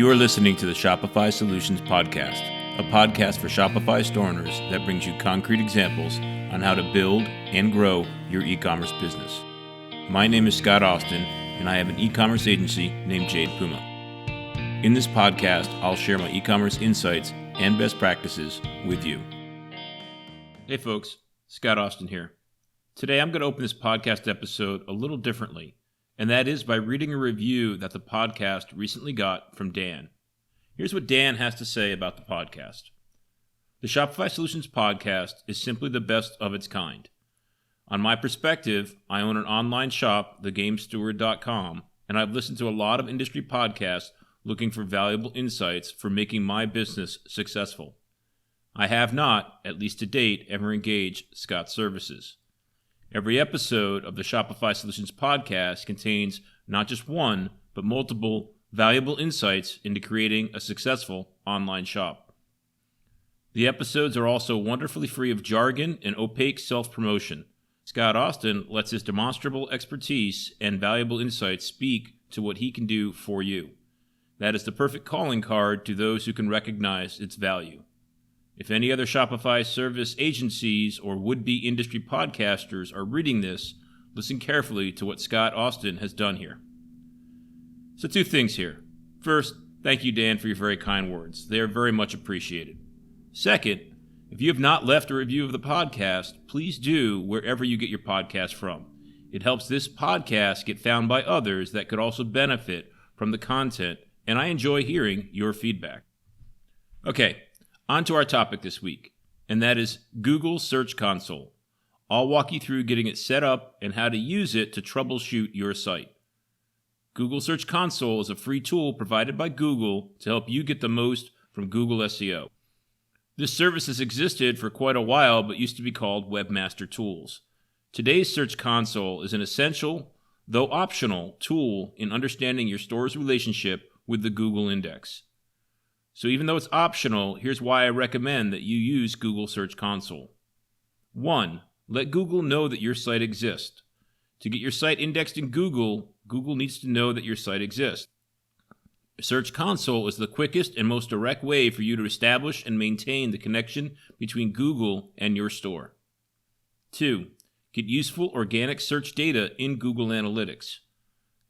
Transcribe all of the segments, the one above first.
You are listening to the Shopify Solutions Podcast, a podcast for Shopify store owners that brings you concrete examples on how to build and grow your e-commerce business. My name is Scott Austin, and I have an e-commerce agency named Jade Puma. In this podcast, I'll share my e-commerce insights and best practices with you. Hey folks, Scott Austin here. Today I'm going to open this podcast episode a little differently, and that is by reading a review that the podcast recently got from Dan. Here's what Dan has to say about the podcast. The Shopify Solutions Podcast is simply the best of its kind. On my perspective, I own an online shop, thegamesteward.com, and I've listened to a lot of industry podcasts looking for valuable insights for making my business successful. I have not, at least to date, ever engaged Scott's services. Every episode of the Shopify Solutions Podcast contains not just one, but multiple valuable insights into creating a successful online shop. The episodes are also wonderfully free of jargon and opaque self-promotion. Scott Austin lets his demonstrable expertise and valuable insights speak to what he can do for you. That is the perfect calling card to those who can recognize its value. If any other Shopify service agencies or would-be industry podcasters are reading this, listen carefully to what Scott Austin has done here. So 2 things here. First, thank you, Dan, for your very kind words. They are very much appreciated. Second, if you have not left a review of the podcast, please do wherever you get your podcast from. It helps this podcast get found by others that could also benefit from the content, and I enjoy hearing your feedback. Okay. On to our topic this week, and that is Google Search Console. I'll walk you through getting it set up and how to use it to troubleshoot your site. Google Search Console is a free tool provided by Google to help you get the most from Google SEO. This service has existed for quite a while but used to be called Webmaster Tools. Today's Search Console is an essential, though optional, tool in understanding your store's relationship with the Google index. So even though it's optional, here's why I recommend that you use Google Search Console. 1. Let Google know that your site exists. To get your site indexed in Google, Google needs to know that your site exists. Search Console is the quickest and most direct way for you to establish and maintain the connection between Google and your store. 2. Get useful organic search data in Google Analytics.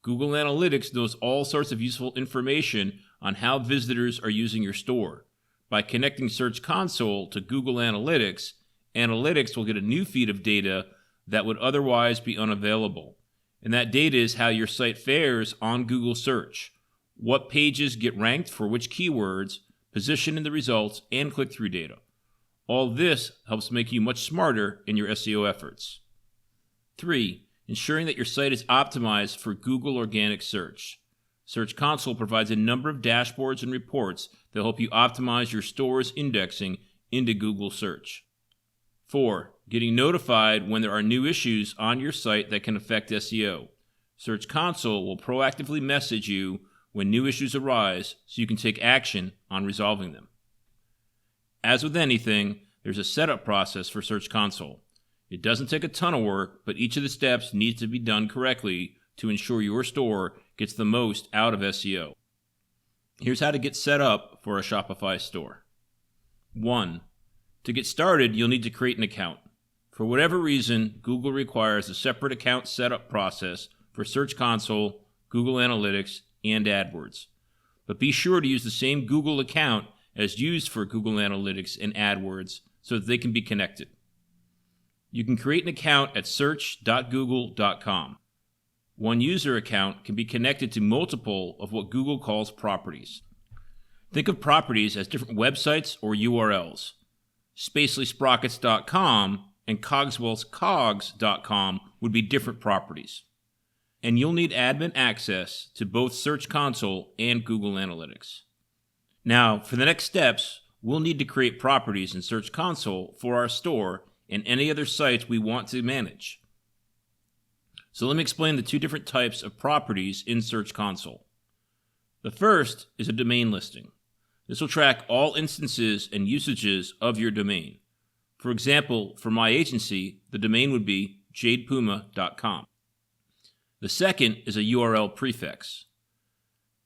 Google Analytics knows all sorts of useful information on how visitors are using your store. By connecting Search Console to Google Analytics, Analytics will get a new feed of data that would otherwise be unavailable. And that data is how your site fares on Google search, what pages get ranked for which keywords, position in the results, and click-through data. All this helps make you much smarter in your SEO efforts. 3. Ensuring that your site is optimized for Google organic search. Search Console provides a number of dashboards and reports that help you optimize your store's indexing into Google search. 4. Getting notified when there are new issues on your site that can affect SEO. Search Console will proactively message you when new issues arise so you can take action on resolving them. As with anything, there's a setup process for Search Console. It doesn't take a ton of work, but each of the steps needs to be done correctly to ensure your store gets the most out of SEO. Here's how to get set up for a Shopify store. 1. To get started, you'll need to create an account. For whatever reason, Google requires a separate account setup process for Search Console, Google Analytics, and AdWords. But be sure to use the same Google account as used for Google Analytics and AdWords so that they can be connected. You can create an account at search.google.com. One user account can be connected to multiple of what Google calls properties. Think of properties as different websites or URLs. SpacelySprockets.com and CogswellsCogs.com would be different properties. And you'll need admin access to both Search Console and Google Analytics. Now, for the next steps, we'll need to create properties in Search Console for our store and any other sites we want to manage. So let me explain the 2 different types of properties in Search Console. The first is a domain listing. This will track all instances and usages of your domain. For example, for my agency, the domain would be jadepuma.com. The second is a URL prefix.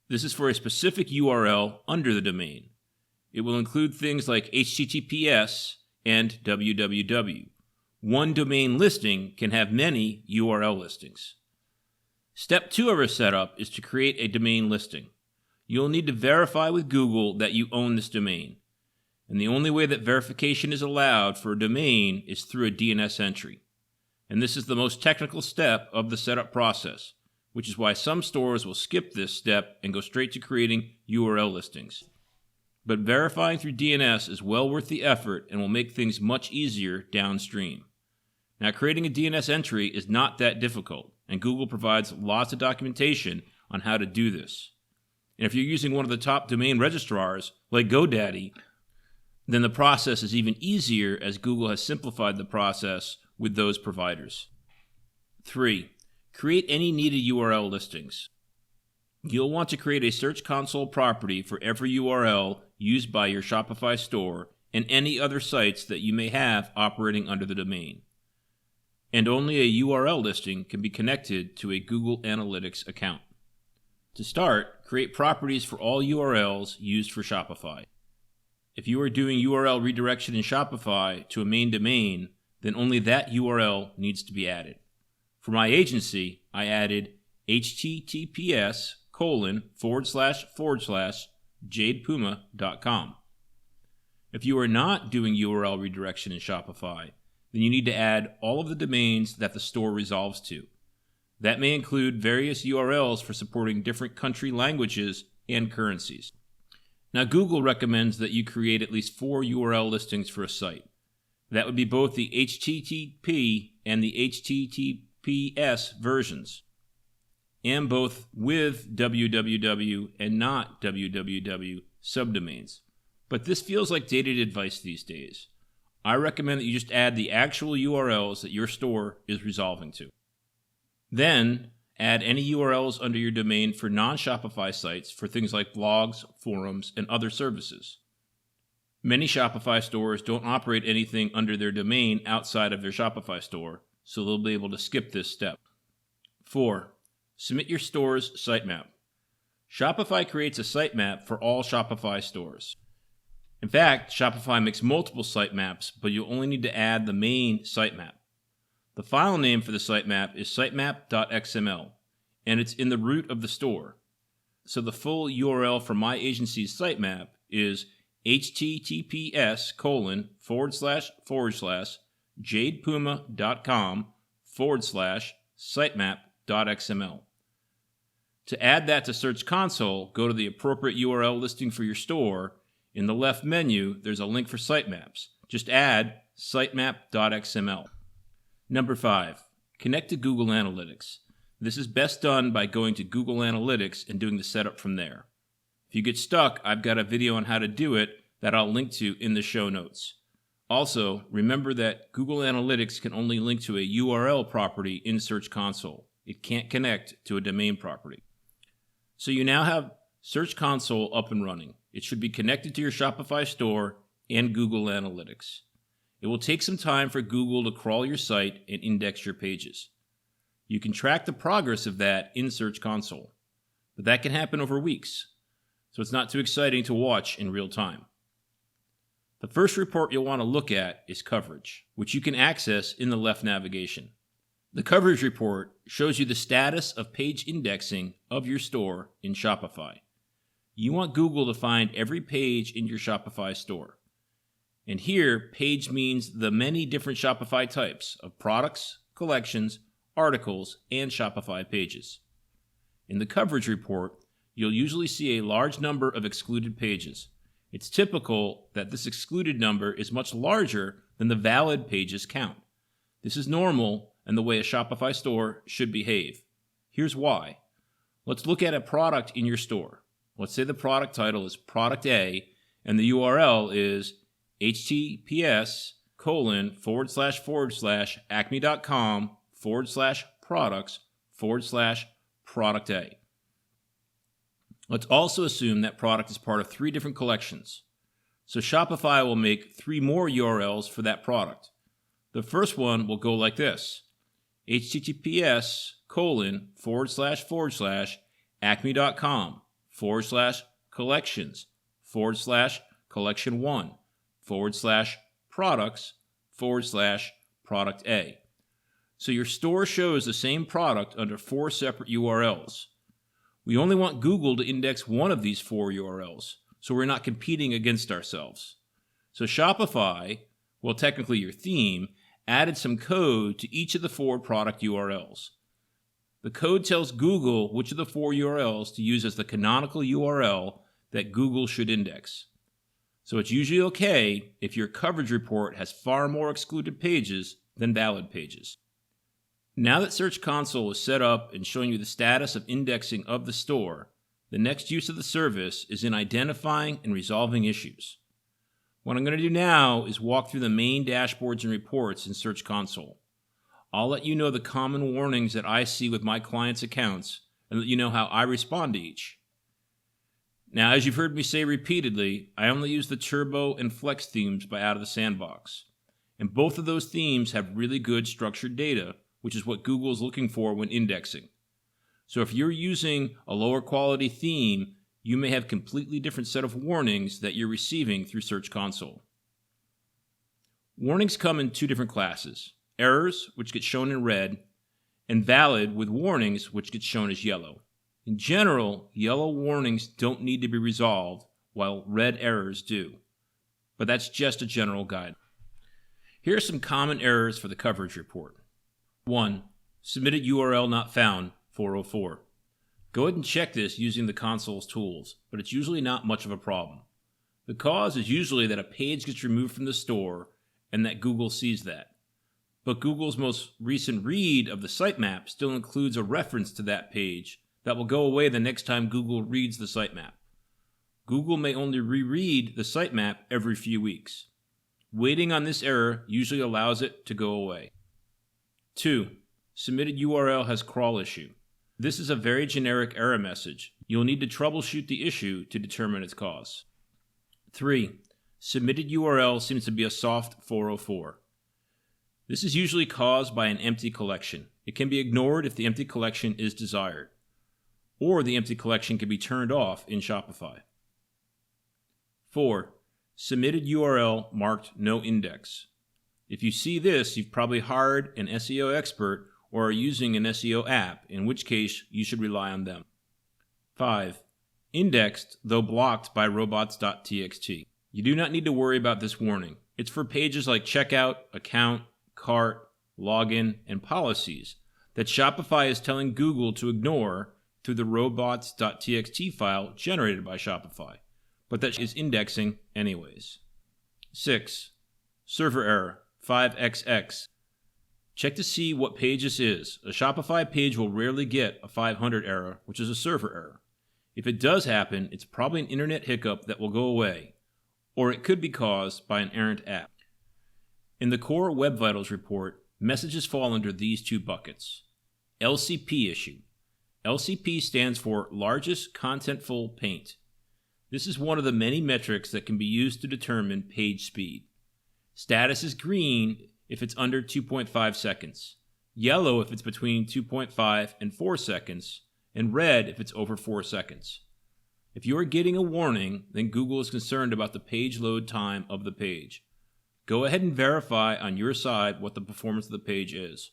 This is for a specific URL under the domain. It will include things like HTTPS and www. One domain listing can have many URL listings. Step 2 of our setup is to create a domain listing. You'll need to verify with Google that you own this domain. And the only way that verification is allowed for a domain is through a DNS entry. And this is the most technical step of the setup process, which is why some stores will skip this step and go straight to creating URL listings. But verifying through DNS is well worth the effort and will make things much easier downstream. Now, creating a DNS entry is not that difficult, and Google provides lots of documentation on how to do this. And if you're using one of the top domain registrars, like GoDaddy, then the process is even easier as Google has simplified the process with those providers. 3. Create any needed URL listings. You'll want to create a Search Console property for every URL used by your Shopify store and any other sites that you may have operating under the domain. And only a URL listing can be connected to a Google Analytics account. To start, create properties for all URLs used for Shopify. If you are doing URL redirection in Shopify to a main domain, then only that URL needs to be added. For my agency, I added https://jadepuma.com. If you are not doing URL redirection in Shopify, then you need to add all of the domains that the store resolves to. That may include various URLs for supporting different country languages and currencies. Now, Google recommends that you create at least 4 URL listings for a site. That would be both the HTTP and the HTTPS versions, and both with www and not www subdomains. But this feels like dated advice these days. I recommend that you just add the actual URLs that your store is resolving to. Then, add any URLs under your domain for non-Shopify sites for things like blogs, forums, and other services. Many Shopify stores don't operate anything under their domain outside of their Shopify store, so they'll be able to skip this step. 4. Submit your store's sitemap. Shopify creates a sitemap for all Shopify stores. In fact, Shopify makes multiple sitemaps, but you'll only need to add the main sitemap. The file name for the sitemap is sitemap.xml, and it's in the root of the store. So the full URL for my agency's sitemap is https://jadepuma.com/sitemap.xml. To add that to Search Console, go to the appropriate URL listing for your store. In the left menu, there's a link for sitemaps. Just add sitemap.xml. Number 5, connect to Google Analytics. This is best done by going to Google Analytics and doing the setup from there. If you get stuck, I've got a video on how to do it that I'll link to in the show notes. Also, remember that Google Analytics can only link to a URL property in Search Console. It can't connect to a domain property. So you now have Search Console up and running. It should be connected to your Shopify store and Google Analytics. It will take some time for Google to crawl your site and index your pages. You can track the progress of that in Search Console, but that can happen over weeks, so it's not too exciting to watch in real time. The first report you'll want to look at is coverage, which you can access in the left navigation. The coverage report shows you the status of page indexing of your store in Shopify. You want Google to find every page in your Shopify store. And here, page means the many different Shopify types of products, collections, articles, and Shopify pages. In the coverage report, you'll usually see a large number of excluded pages. It's typical that this excluded number is much larger than the valid pages count. This is normal and the way a Shopify store should behave. Here's why. Let's look at a product in your store. Let's say the product title is Product A, and the URL is https://acme.com/products/product A. Let's also assume that product is part of 3 different collections. So Shopify will make 3 more URLs for that product. The first one will go like this: https://acme.com/product collections collection 1 products product A. So your store shows the same product under 4 separate URLs. We only want Google to index one of these 4 URLs, so we're not competing against ourselves. So Shopify, well, technically your theme, added some code to each of the 4 product URLs. The code tells Google which of the 4 URLs to use as the canonical URL that Google should index. So it's usually okay if your coverage report has far more excluded pages than valid pages. Now that Search Console is set up and showing you the status of indexing of the store, the next use of the service is in identifying and resolving issues. What I'm going to do now is walk through the main dashboards and reports in Search Console. I'll let you know the common warnings that I see with my clients' accounts and let you know how I respond to each. Now, as you've heard me say repeatedly, I only use the Turbo and Flex themes by Out of the Sandbox. And both of those themes have really good structured data, which is what Google is looking for when indexing. So if you're using a lower quality theme, you may have a completely different set of warnings that you're receiving through Search Console. Warnings come in 2 different classes: errors, which get shown in red, and valid with warnings, which get shown as yellow. In general, yellow warnings don't need to be resolved, while red errors do. But that's just a general guide. Here are some common errors for the coverage report. 1. Submitted URL not found, 404. Go ahead and check this using the console's tools, but it's usually not much of a problem. The cause is usually that a page gets removed from the store and that Google sees that. But Google's most recent read of the sitemap still includes a reference to that page that will go away the next time Google reads the sitemap. Google may only reread the sitemap every few weeks. Waiting on this error usually allows it to go away. 2. Submitted URL has crawl issue. This is a very generic error message. You'll need to troubleshoot the issue to determine its cause. 3. Submitted URL seems to be a soft 404. This is usually caused by an empty collection. It can be ignored if the empty collection is desired, or the empty collection can be turned off in Shopify. 4. Submitted URL marked no index. If you see this, you've probably hired an SEO expert or are using an SEO app, in which case you should rely on them. 5. Indexed, though blocked by robots.txt. You do not need to worry about this warning. It's for pages like checkout, account, cart, login, and policies that Shopify is telling Google to ignore through the robots.txt file generated by Shopify, but that is indexing anyways. 6. Server error, 5xx. Check to see what page this is. A Shopify page will rarely get a 500 error, which is a server error. If it does happen, it's probably an internet hiccup that will go away, or it could be caused by an errant app. In the core Web Vitals report, messages fall under these 2 buckets. LCP issue. LCP stands for Largest Contentful Paint. This is one of the many metrics that can be used to determine page speed. Status is green if it's under 2.5 seconds, yellow if it's between 2.5 and 4 seconds, and red if it's over 4 seconds. If you are getting a warning, then Google is concerned about the page load time of the page. Go ahead and verify on your side what the performance of the page is.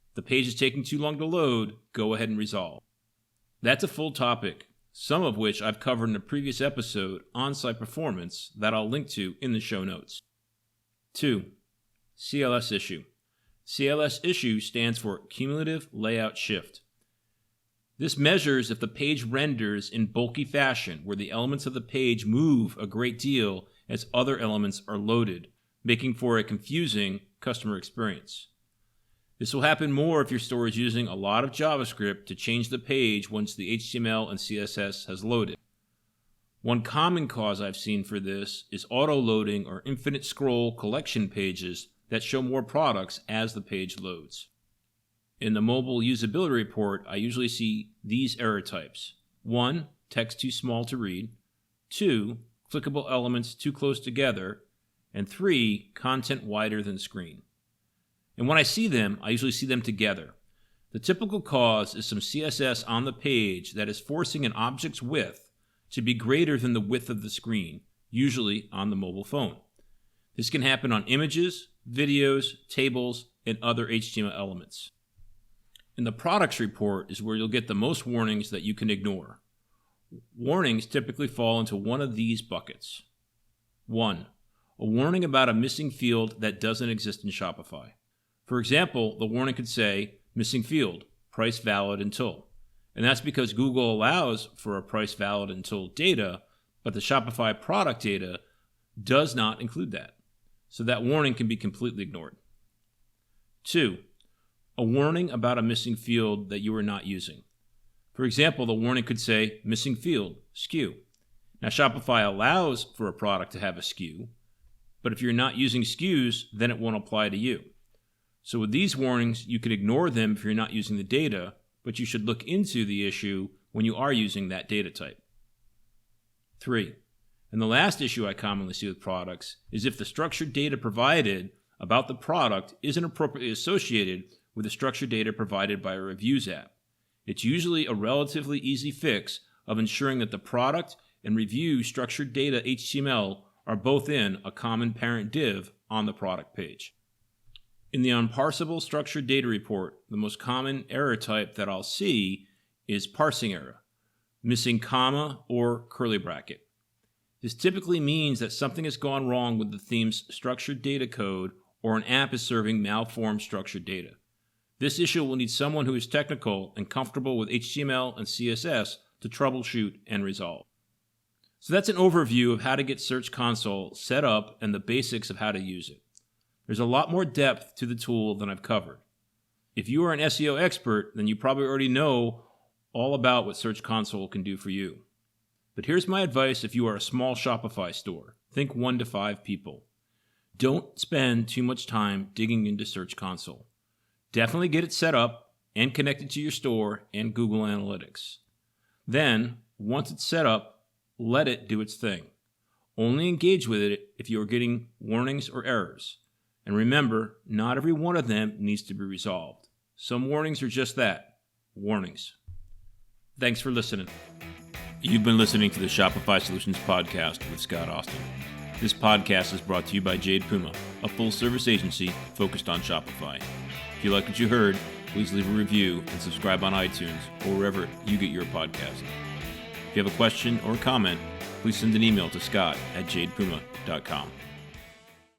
If the page is taking too long to load, go ahead and resolve. That's a full topic, some of which I've covered in a previous episode on site performance that I'll link to in the show notes. 2. CLS issue. CLS issue stands for Cumulative Layout Shift. This measures if the page renders in bulky fashion where the elements of the page move a great deal as other elements are loaded, making for a confusing customer experience. This will happen more if your store is using a lot of JavaScript to change the page once the HTML and CSS has loaded. One common cause I've seen for this is auto-loading or infinite scroll collection pages that show more products as the page loads. In the mobile usability report, I usually see these error types. 1. Text too small to read. 2. Clickable elements too close together. And 3. Content wider than screen. And when I see them, I usually see them together. The typical cause is some CSS on the page that is forcing an object's width to be greater than the width of the screen, usually on the mobile phone. This can happen on images, videos, tables, and other HTML elements. In the products report is where you'll get the most warnings that you can ignore. Warnings typically fall into one of these buckets. 1. A warning about a missing field that doesn't exist in Shopify. For example, the warning could say, missing field, price valid until. And that's because Google allows for a price valid until data, but the Shopify product data does not include that. So that warning can be completely ignored. 2. A warning about a missing field that you are not using. For example, the warning could say, missing field, SKU. Now, Shopify allows for a product to have a SKU, but if you're not using SKUs, then it won't apply to you. So with these warnings, you can ignore them if you're not using the data, but you should look into the issue when you are using that data type. 3. And the last issue I commonly see with products is if the structured data provided about the product isn't appropriately associated with the structured data provided by a reviews app. It's usually a relatively easy fix of ensuring that the product and review structured data HTML are both in a common parent div on the product page. In the unparsable structured data report, the most common error type that I'll see is parsing error, missing comma or curly bracket. This typically means that something has gone wrong with the theme's structured data code or an app is serving malformed structured data. This issue will need someone who is technical and comfortable with HTML and CSS to troubleshoot and resolve. So that's an overview of how to get Search Console set up and the basics of how to use it. There's a lot more depth to the tool than I've covered. If you are an SEO expert, then you probably already know all about what Search Console can do for you. But here's my advice if you are a small Shopify store. Think 1 to 5 people. Don't spend too much time digging into Search Console. Definitely get it set up and connected to your store and Google Analytics. Then, once it's set up, let it do its thing. Only engage with it if you are getting warnings or errors. And remember, not every one of them needs to be resolved. Some warnings are just that, warnings. Thanks for listening. You've been listening to the Shopify Solutions Podcast with Scott Austin. This podcast is brought to you by Jade Puma, a full-service agency focused on Shopify. If you like what you heard, please leave a review and subscribe on iTunes or wherever you get your podcast. If you have a question or comment, please send an email to scott@jadepuma.com.